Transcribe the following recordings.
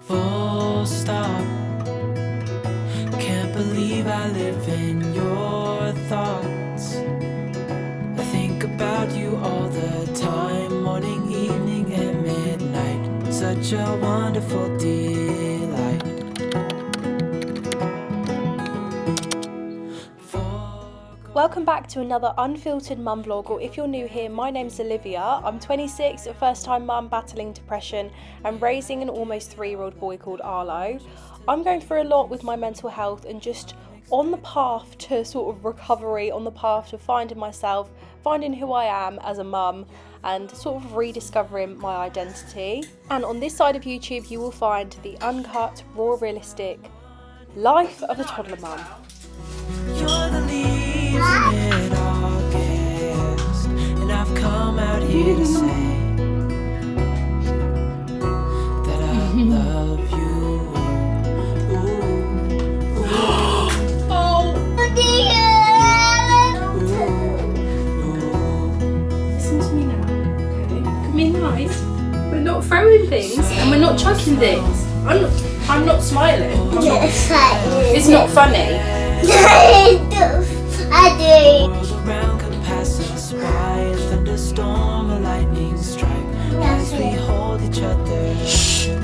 full stop. Can't believe I live in your thoughts. I think about you all the time, morning, evening, and midnight. Such a wonderful delight. Welcome back to another unfiltered mum vlog, or if you're new here, my name's Olivia. I'm 26, a first-time mum battling depression and raising an almost 3-year-old boy called Arlo. I'm going through a lot with my mental health and just on the path to sort of recovery, on the path to finding myself, finding who I am as a mum and sort of rediscovering my identity. And on this side of YouTube you will find the uncut, raw, realistic life of a toddler mum. You're the leaves in mid-August, and I've come out here to say that I love you. Ooh, ooh. Oh dear! Listen to me now, okay? Can be nice. We're not throwing things and we're not chucking things. I'm not smiling. It's not funny. I do. World around can pass us by, a thunderstorm, a lightning strike, as we hold each other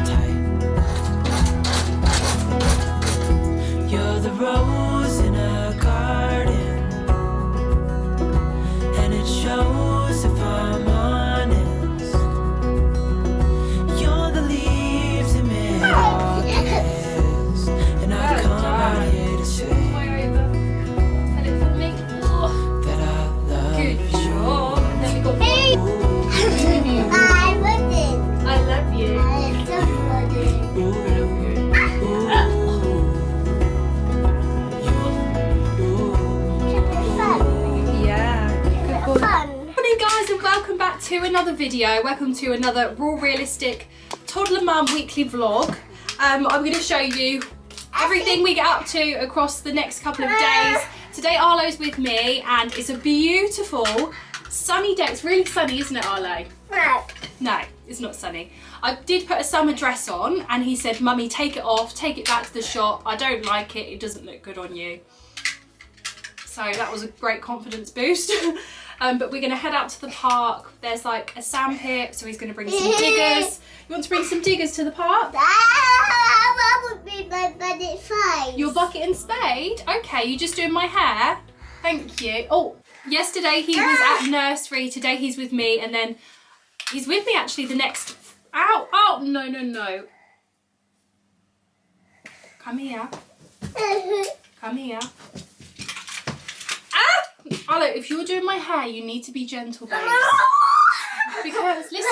tight. You're the rose in a garden, and it shows if I'm honest. You're the leaves in mid-August, and I've come out here to say to another video. Welcome to another raw, realistic toddler mum weekly vlog. I'm going to show you everything we get up to across the next couple of days. Today Arlo's with me and it's a beautiful sunny day. It's really sunny, isn't it, Arlo? No, it's not sunny. I did put a summer dress on and he said, Mummy, take it off, take it back to the shop. I don't like it, it doesn't look good on you. So that was a great confidence boost. But we're going to head out to the park. There's like a sand pit, so he's going to bring some diggers. You want to bring some diggers to the park? That would be my bucket spade. Your bucket and spade? Okay, you just doing my hair? Thank you. Oh, yesterday he was at nursery. Today he's with me, and then he's with me actually the next... Ow! Oh, no, no, no. Come here. Come here. Arlo, if you're doing my hair, you need to be gentle, babe. Because, listen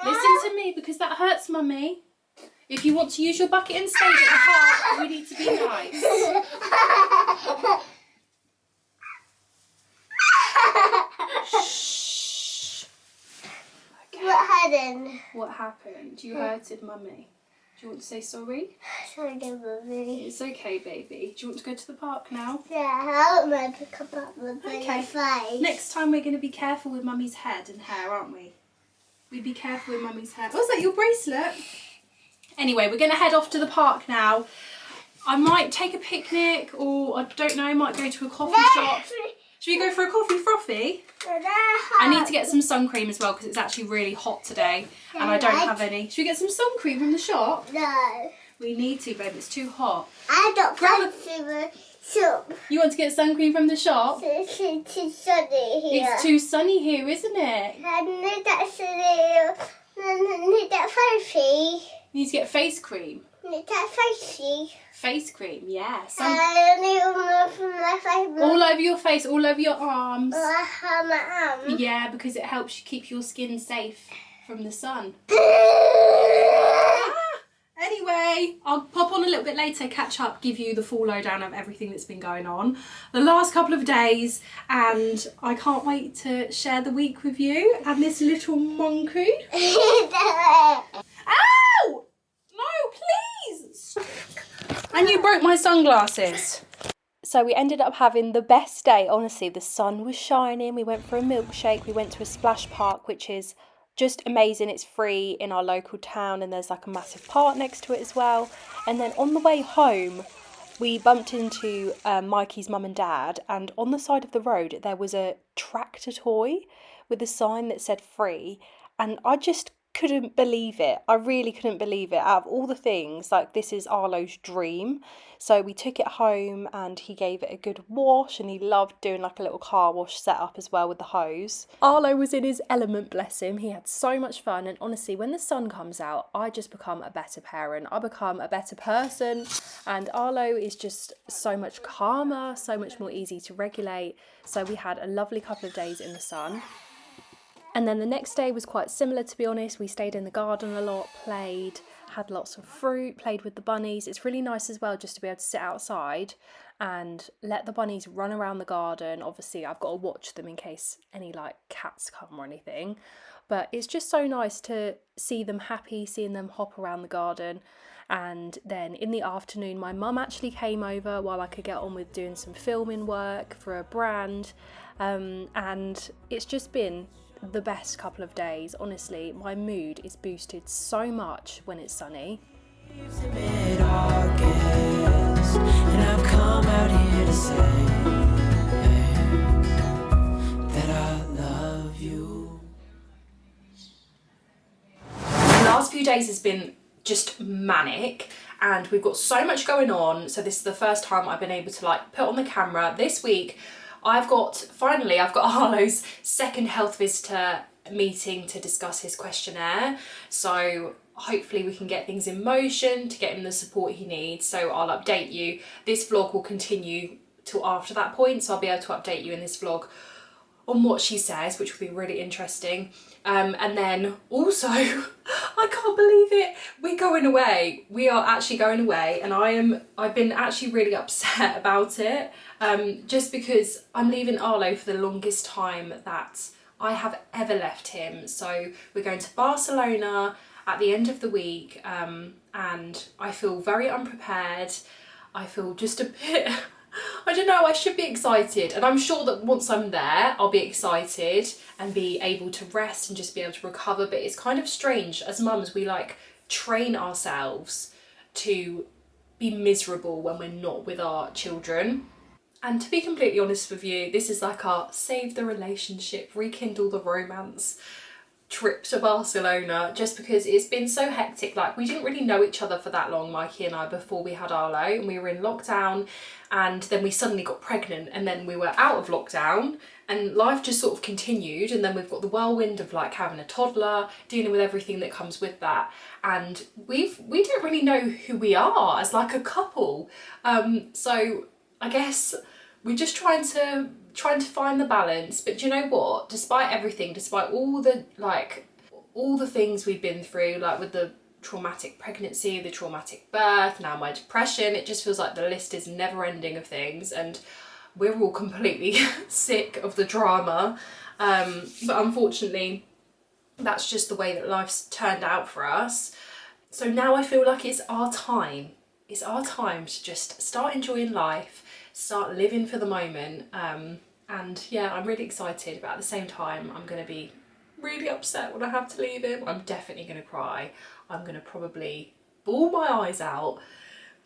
to me, because that hurts, Mummy. If you want to use your bucket and spade at the park, we need to be nice. Shh. Okay. What happened? What happened? You hurted Mummy. Do you want to say sorry? Sorry, Mummy. It's okay, baby. Do you want to go to the park now? Yeah, I don't want to pick up with my face. Next time we're going to be careful with Mummy's head and hair, aren't we? We'd be careful with Mummy's hair. Oh, is that your bracelet? Anyway, we're going to head off to the park now. I might take a picnic, or I don't know, I might go to a coffee shop. Should we go for a coffee frothy? I need to get some sun cream as well because it's actually really hot today and I don't have any. Should we get some sun cream from the shop? No. We need to, babe. It's too hot. I don't want to shop. You want to get sun cream from the shop? It's too sunny here. It's too sunny here, isn't it? I need that sunny. I need that facey. You need to get face cream. I need that facey. Face cream, yeah. I need all over my face. All over your face, all over your arms. My arm. Yeah, because it helps you keep your skin safe from the sun. Anyway, I'll pop on a little bit later, catch up, give you the full lowdown of everything that's been going on the last couple of days, and I can't wait to share the week with you and this little monkey. Ow! No, please! And you broke my sunglasses. So we ended up having the best day, honestly. The sun was shining, we went for a milkshake, we went to a splash park, which is just amazing. It's free in our local town, and there's like a massive park next to it as well. And then on the way home, we bumped into Mikey's mum and dad, and on the side of the road there was a tractor toy with a sign that said free, and I just couldn't believe it. I really couldn't believe it. Out of all the things, like, this is Arlo's dream. So we took it home and he gave it a good wash, and he loved doing like a little car wash setup as well with the hose. Arlo was in his element, bless him. He had so much fun, and honestly, when the sun comes out, I just become a better parent. I become a better person, and Arlo is just so much calmer, so much more easy to regulate. So we had a lovely couple of days in the sun. And then the next day was quite similar, to be honest. We stayed in the garden a lot, played, had lots of fruit, played with the bunnies. It's really nice as well just to be able to sit outside and let the bunnies run around the garden. Obviously, I've got to watch them in case any like cats come or anything. But it's just so nice to see them happy, seeing them hop around the garden. And then in the afternoon, my mum actually came over while I could get on with doing some filming work for a brand. And it's just been the best couple of days. Honestly, my mood is boosted so much when it's sunny. Mid-August, and I've come out here to say that I love you. The last few days has been just manic, and we've got so much going on. So this is the first time I've been able to like put on the camera. This week I've got Arlo's second health visitor meeting to discuss his questionnaire. So hopefully we can get things in motion to get him the support he needs. So I'll update you. This vlog will continue till after that point, so I'll be able to update you in this vlog on what she says, which will be really interesting. And then also, I can't believe it, we're going away. We are actually going away, and I've been actually really upset about it, just because I'm leaving Arlo for the longest time that I have ever left him. So we're going to Barcelona at the end of the week, and I feel very unprepared. I feel just a bit, I don't know, I should be excited, and I'm sure that once I'm there I'll be excited and be able to rest and just be able to recover. But it's kind of strange, as mums we like train ourselves to be miserable when we're not with our children. And to be completely honest with you, this is like our save the relationship, rekindle the romance trip to Barcelona, just because it's been so hectic. Like, we didn't really know each other for that long, Mikey and I, before we had Arlo, and we were in lockdown, and then we suddenly got pregnant, and then we were out of lockdown, and life just sort of continued. And then we've got the whirlwind of like having a toddler, dealing with everything that comes with that, and we don't really know who we are as like a couple. So I guess we're just trying to find the balance. But do you know what, despite everything, despite all the things we've been through, like with the traumatic pregnancy, the traumatic birth, now my depression, it just feels like the list is never ending of things, and we're all completely sick of the drama. But unfortunately that's just the way that life's turned out for us. So now I feel like it's our time to just start enjoying life, start living for the moment. And yeah, I'm really excited, but at the same time I'm going to be really upset when I have to leave him. I'm definitely going to cry. I'm going to probably bawl my eyes out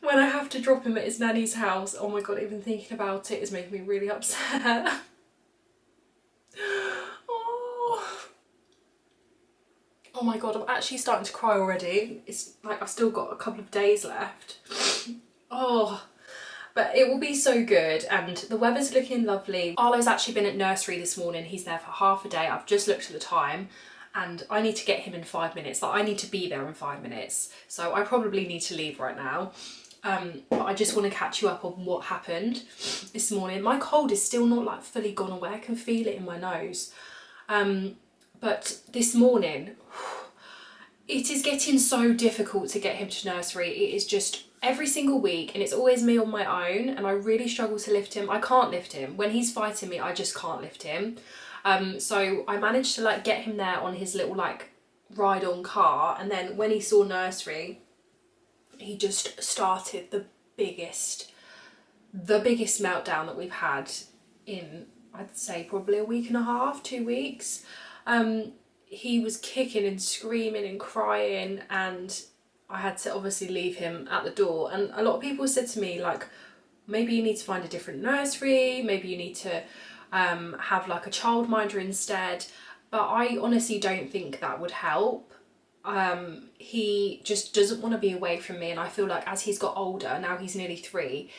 when I have to drop him at his nanny's house. Oh my god, even thinking about it is making me really upset. Oh my god, I'm actually starting to cry already. It's like I've still got a couple of days left. Oh, but it will be so good, and the weather's looking lovely. Arlo's actually been at nursery this morning. He's there for half a day. I've just looked at the time, and I need to get him in 5 minutes. Like, I need to be there in 5 minutes. So I probably need to leave right now. But I just want to catch you up on what happened this morning. My cold is still not like fully gone away. I can feel it in my nose. But this morning, it is getting so difficult to get him to nursery. It is just every single week, and it's always me on my own, and I really struggle to lift him. I can't lift him. When he's fighting me, I just can't lift him. So I managed to like get him there on his little like ride-on car, and then when he saw nursery, he just started the biggest meltdown that we've had in, I'd say, probably a week and a half, 2 weeks. he was kicking and screaming and crying, and I had to obviously leave him at the door. And a lot of people said to me, like, maybe you need to find a different nursery, maybe you need to have like a childminder instead. But I honestly don't think that would help. He just doesn't want to be away from me, and I feel like as he's got older, now he's nearly 3,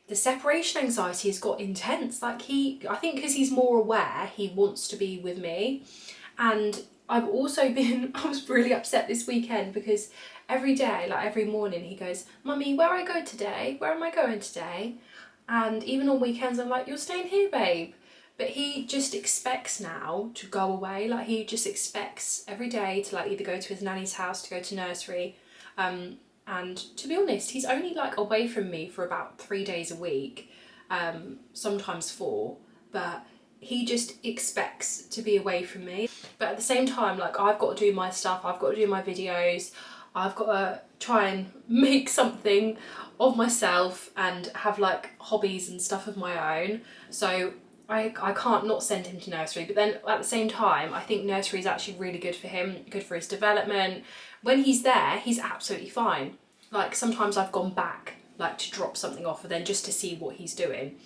the separation anxiety has got intense. Like I think because he's more aware, he wants to be with me. And I've also been, I was really upset this weekend because every day, like every morning, he goes, "Mummy, where I go today? Where am I going today?" And even on weekends, I'm like, "You're staying here, babe." But he just expects now to go away. Like he just expects every day to like either go to his nanny's house, to go to nursery. And to be honest, he's only like away from me for about 3 days a week, sometimes 4, but he just expects to be away from me. But at the same time, like I've got to do my stuff, I've got to do my videos, I've got to try and make something of myself and have like hobbies and stuff of my own. So I can't not send him to nursery. But then at the same time, I think nursery is actually really good for him, good for his development. When he's there, he's absolutely fine. Like sometimes I've gone back like to drop something off, and then just to see what he's doing.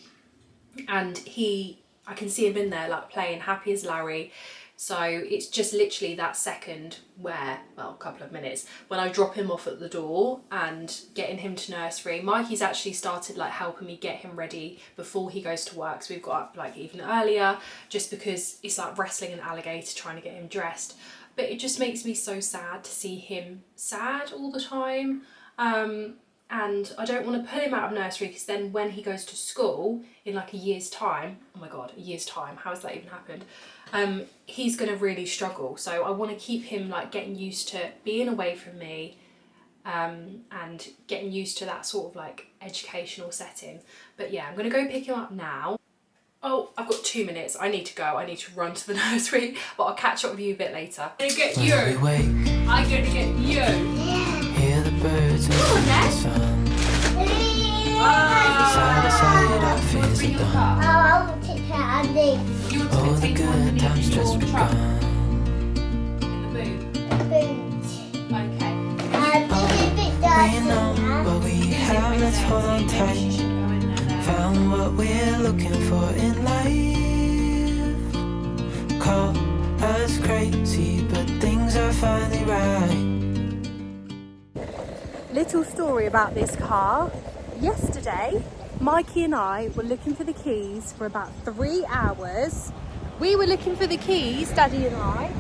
And I can see him in there like playing happy as Larry. So it's just literally that second where, well, a couple of minutes, when I drop him off at the door and getting him to nursery. Mikey's actually started like helping me get him ready before he goes to work. So we've got up like even earlier, just because it's like wrestling an alligator trying to get him dressed. But it just makes me so sad to see him sad all the time. And I don't want to pull him out of nursery, because then when he goes to school in like a year's time, oh my god, a year's time, how has that even happened? He's going to really struggle. So I want to keep him like getting used to being away from me, and getting used to that sort of like educational setting. But yeah, I'm going to go pick him up now. Oh, I've got 2 minutes. I need to go. I need to run to the nursery, but I'll catch up with you a bit later. I'm gonna get you. I'm gonna get you. Hear the birds and Come on, the Ned. sun. Side to side, our fears are done. I want to take care of this. You want All to the take one good times just in the truck, begun. in the boot. Boot. Okay. We know what we have, let's hold on tight. Found what we're looking for in life. Call us crazy, but things are finally right. Little story about this car. Yesterday, Mikey and I were looking for the keys for about 3 hours. We were looking for the keys, Daddy and I,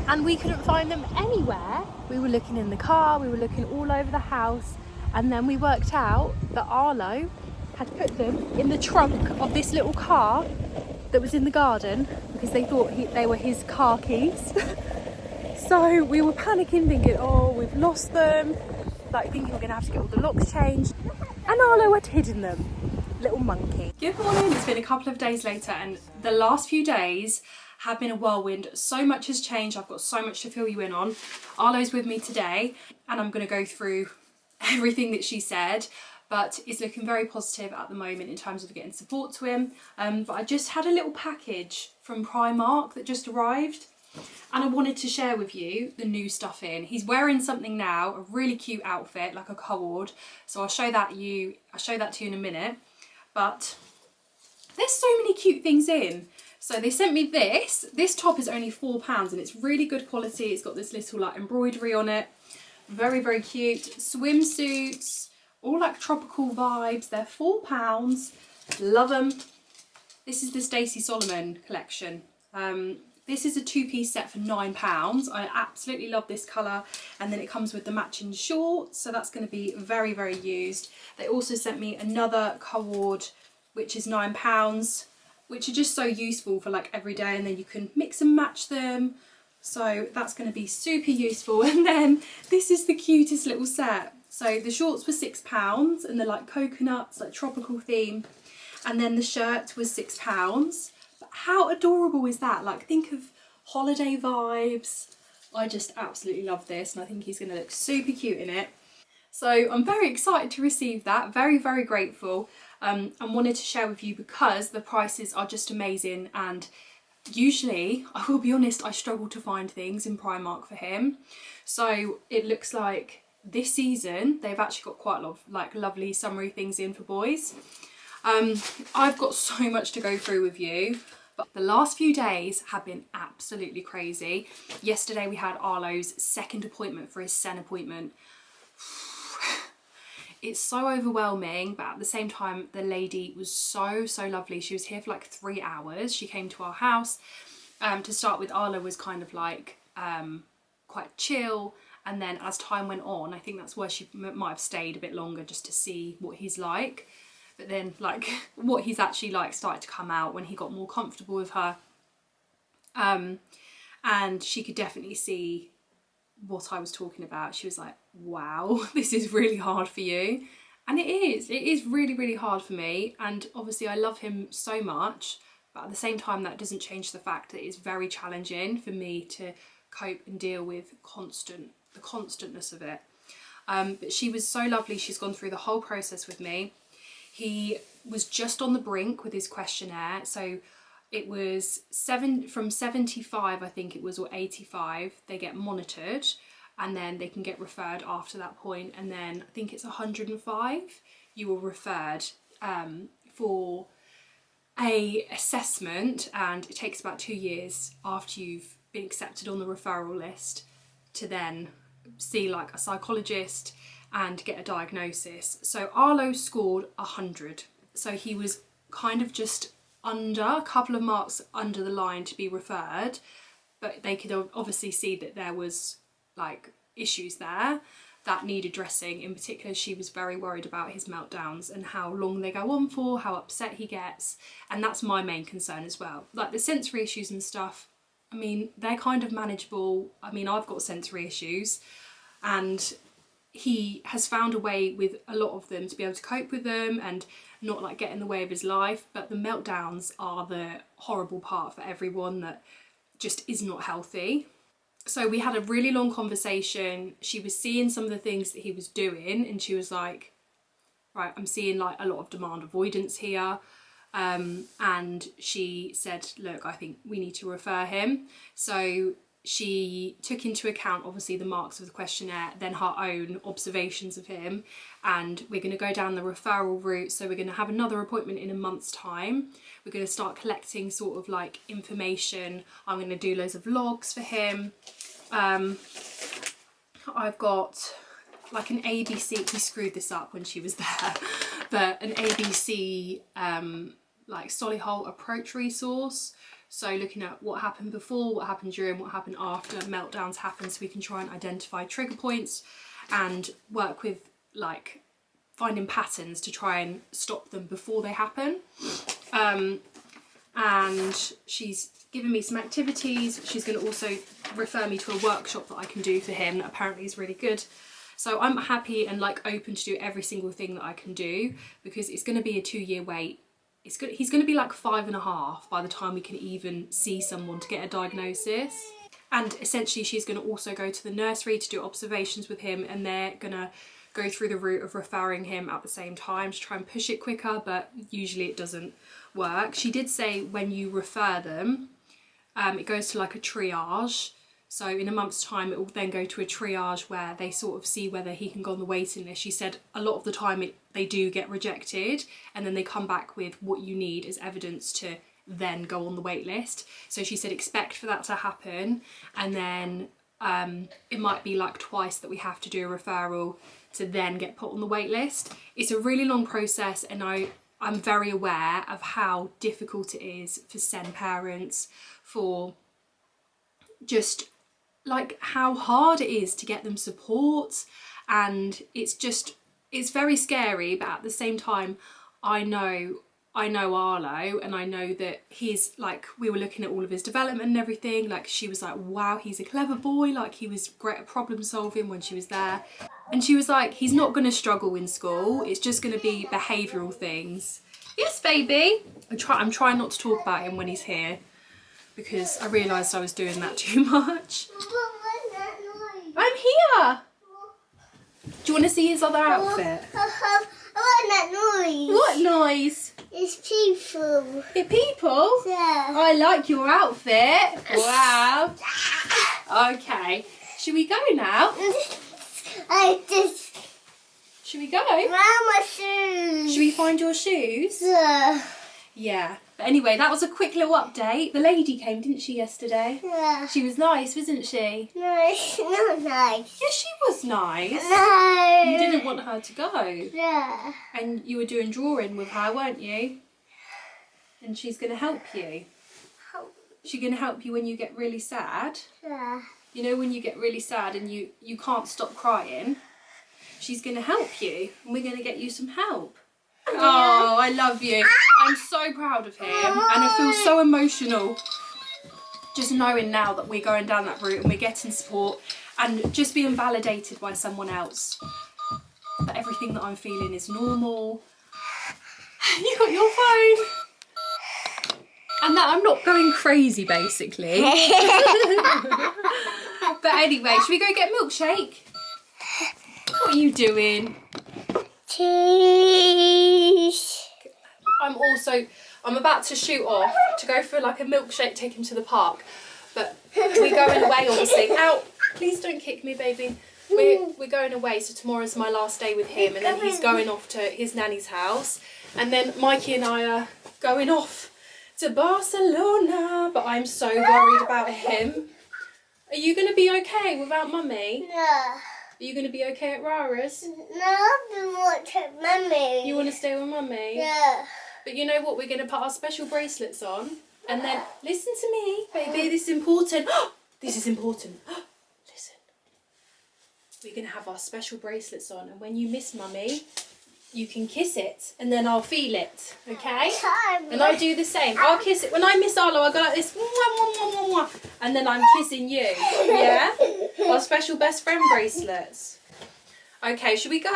and we couldn't find them anywhere. We were looking in the car, we were looking all over the house, and then we worked out that Arlo had put them in the trunk of this little car that was in the garden, because they thought they were his car keys. So we were panicking, thinking, oh, we've lost them, like thinking we're gonna have to get all the locks changed, and Arlo had hidden them. Little monkey. Good morning. It's been a couple of days later, and the last few days have been a whirlwind. So much has changed. I've got so much to fill you in on. Arlo's with me today, and I'm going to go through everything that she said, but it's looking very positive at the moment in terms of getting support to him. But I just had a little package from Primark that just arrived, and I wanted to share with you the new stuff in. He's wearing something now, a really cute outfit, like a cord. So I'll show that to you in a minute. But there's so many cute things in. So they sent me this. This top is only £4 and it's really good quality. It's got this little like embroidery on it. Very, very cute. Swimsuits, all like tropical vibes. They're £4. Love them. This is the Stacey Solomon collection. This is a 2-piece set for £9. I absolutely love this colour. And then it comes with the matching shorts. So that's going to be very, very used. They also sent me another cord, which is £9, which are just so useful for like every day. And then you can mix and match them. So that's going to be super useful. And then this is the cutest little set. So the shorts were £6 and they're like coconuts, like tropical theme. And then the shirt was £6. How adorable is that? Like, think of holiday vibes. I just absolutely love this, and I think he's going to look super cute in it. So I'm very excited to receive that. Very, very grateful. And wanted to share with you because the prices are just amazing, and usually, I will be honest, I struggle to find things in Primark for him. So it looks like this season they've actually got quite a lot of like lovely summery things in for boys. I've got so much to go through with you, but the last few days have been absolutely crazy. Yesterday we had Arlo's second appointment for his SEN appointment. It's so overwhelming, but at the same time the lady was so lovely. She was here for like 3 hours. She came to our house. To start with, Arlo was kind of like quite chill, and then as time went on, I think that's where she might have stayed a bit longer just to see what he's like. But then like what he's actually like started to come out when he got more comfortable with her. And she could definitely see what I was talking about. She was like, wow, this is really hard for you. And it is really hard for me. And obviously I love him so much, but at the same time that doesn't change the fact that it's very challenging for me to cope and deal with the constantness of it. But she was so lovely. She's gone through the whole process with me. He was just on the brink with his questionnaire, so it was from 75, I think it was, or 85, they get monitored, and then they can get referred after that point, and then I think it's 105 you were referred for a assessment, and it takes about 2 years after you've been accepted on the referral list to then see like a psychologist and get a diagnosis. So Arlo scored 100, so he was kind of just under, a couple of marks under the line to be referred, but they could obviously see that there was like issues there that need addressing. In particular, she was very worried about his meltdowns and how long they go on for, how upset he gets, and that's my main concern as well. Like the sensory issues and stuff, I mean, they're kind of manageable. I mean, I've got sensory issues, and he has found a way with a lot of them to be able to cope with them and not like get in the way of his life. But the meltdowns are the horrible part for everyone that just is not healthy. So we had a really long conversation. She was seeing some of the things that he was doing, and she was like, right, I'm seeing like a lot of demand avoidance here. And she said, look, I think we need to refer him. So she took into account obviously the marks of the questionnaire, then her own observations of him, and we're going to go down the referral route. So we're going to have another appointment in a month's time. We're going to start collecting sort of like information. I'm going to do loads of vlogs for him. I've got like an ABC, we screwed this up when she was there, but an ABC like Solihull approach resource. So looking at what happened before, what happened during, what happened after meltdowns happen, so we can try and identify trigger points and work with like finding patterns to try and stop them before they happen. And she's given me some activities. She's going to also refer me to a workshop that I can do for him that apparently is really good. So I'm happy and like open to do every single thing that I can do, because it's going to be a 2-year wait. He's going to be like 5.5 by the time we can even see someone to get a diagnosis. And essentially she's going to also go to the nursery to do observations with him, and they're going to go through the route of referring him at the same time to try and push it quicker, but usually it doesn't work. She did say when you refer them, it goes to like a triage. So in a month's time it will then go to a triage where they sort of see whether he can go on the waiting list. She said a lot of the time they do get rejected, and then they come back with what you need as evidence to then go on the wait list. So she said expect for that to happen, and then it might be like twice that we have to do a referral to then get put on the wait list. It's a really long process, and I'm very aware of how difficult it is for SEN parents, for just like how hard it is to get them support, and it's very scary. But at the same time, I know Arlo, and I know that he's like, we were looking at all of his development and everything, like she was like, wow, he's a clever boy, like he was great at problem solving when she was there, and she was like, he's not going to struggle in school, it's just going to be behavioural things. Yes baby. I'm trying not to talk about him when he's here, because I realised I was doing that too much. I'm here! Do you want to see his other outfit? I want that noise. What noise? It's people. Your people? Yeah. I like your outfit. Wow. Okay. Should we go now? I just Should we go? found my shoes. Should we find your shoes? Yeah. Yeah. But anyway, that was a quick little update. The lady came, didn't she, yesterday? Yeah. She was nice, wasn't she? No, it's not nice. Yeah, she was nice. No. You didn't want her to go. Yeah. And you were doing drawing with her, weren't you? And she's going to help you. She's going to help you when you get really sad. Yeah. You know, when you get really sad and you can't stop crying, she's going to help you. And we're going to get you some help. Oh, I love you. I'm so proud of him. And I feel so emotional just knowing now that we're going down that route and we're getting support and just being validated by someone else. That everything that I'm feeling is normal. You got your phone. And that I'm not going crazy, basically. But anyway, should we go get a milkshake? What are you doing? Cheese. I'm about to shoot off to go for like a milkshake, take him to the park. But we're going away, obviously. Ow, please don't kick me, baby. We're going away, so tomorrow's my last day with him, and then he's going off to his nanny's house. And then Mikey and I are going off to Barcelona, but I'm so worried about him. Are you going to be okay without Mummy? No. Are you going to be okay at Rara's? No, I want to Mummy. You want to stay with Mummy? Yeah. But you know what? We're going to put our special bracelets on. And then, listen to me, baby. This is important. This is important. Listen. We're going to have our special bracelets on. And when you miss Mummy, you can kiss it. And then I'll feel it. Okay? And I do the same. I'll kiss it. When I miss Arlo, I go like this. And then I'm kissing you. Yeah? Our special best friend bracelets. Okay, should we go?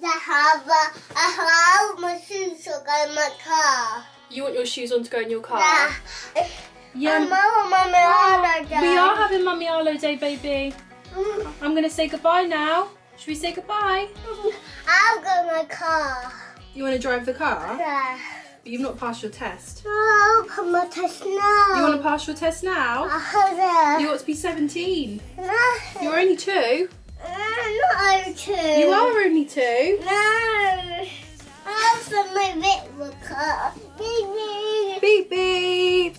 I have my shoes to go in my car. You want your shoes on to go in your car? Yeah. Yeah. Mummy, holiday. We are having Mummy Arlo Day, baby. I'm going to say goodbye now. Should we say goodbye? I'll go in my car. You want to drive the car? Yeah. But you've not passed your test. No, I'll come my test now. You want to pass your test now? Yeah. You ought to be 17. No. You're only 2. Not over 2. You are only 2. No. I'll my bit car. Beep beep. Beep beep.